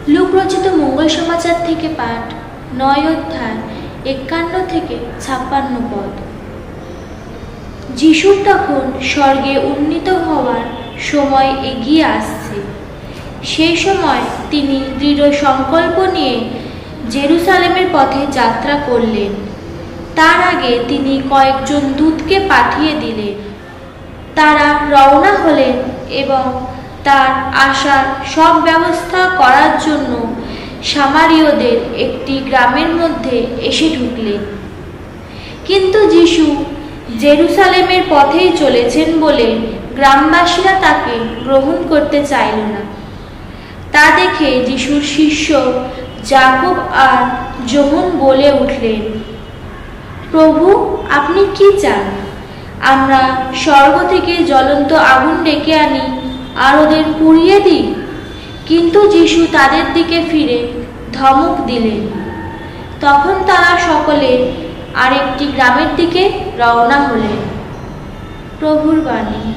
Look রচিত মঙ্গল সমাচার থেকে পাঠ ৯ অধ্যায় ৫১ থেকে ৫৬ পদ। যিশুর তখন স্বর্গে উন্নীত হওয়ার সময় এগিয়ে আসছে। সেই সময় তিনি দৃঢ় সংকল্প নিয়ে জেরুসালেমের পথে যাত্রা করলেন। তার আগে তিনি কয়েকজন দূতকে পাঠিয়ে দিলেন। তারা রওনা হলেন এবং তার আসার সব ব্যবস্থা করার জন্য সামারীয়দের একটি গ্রামের মধ্যে এসে ঢুকলেন। কিন্তু যিশু জেরুসালেমের পথেই চলেছেন বলে গ্রামবাসীরা তাকে গ্রহণ করতে চাইল না। তা দেখে যিশুর শিষ্য যাকব আর যোহন বলে উঠলেন, প্রভু, আপনি কি চান? আমরা স্বর্গ থেকে জ্বলন্ত আগুন ডেকে আনি আর ওদের পুড়িয়ে দিই? কিন্তু যিশু তাদের দিকে ফিরে ধমক দিলেন। তখন তারা সকলে আরেকটি গ্রামের দিকে রওনা হলেন। প্রভুর বাণী।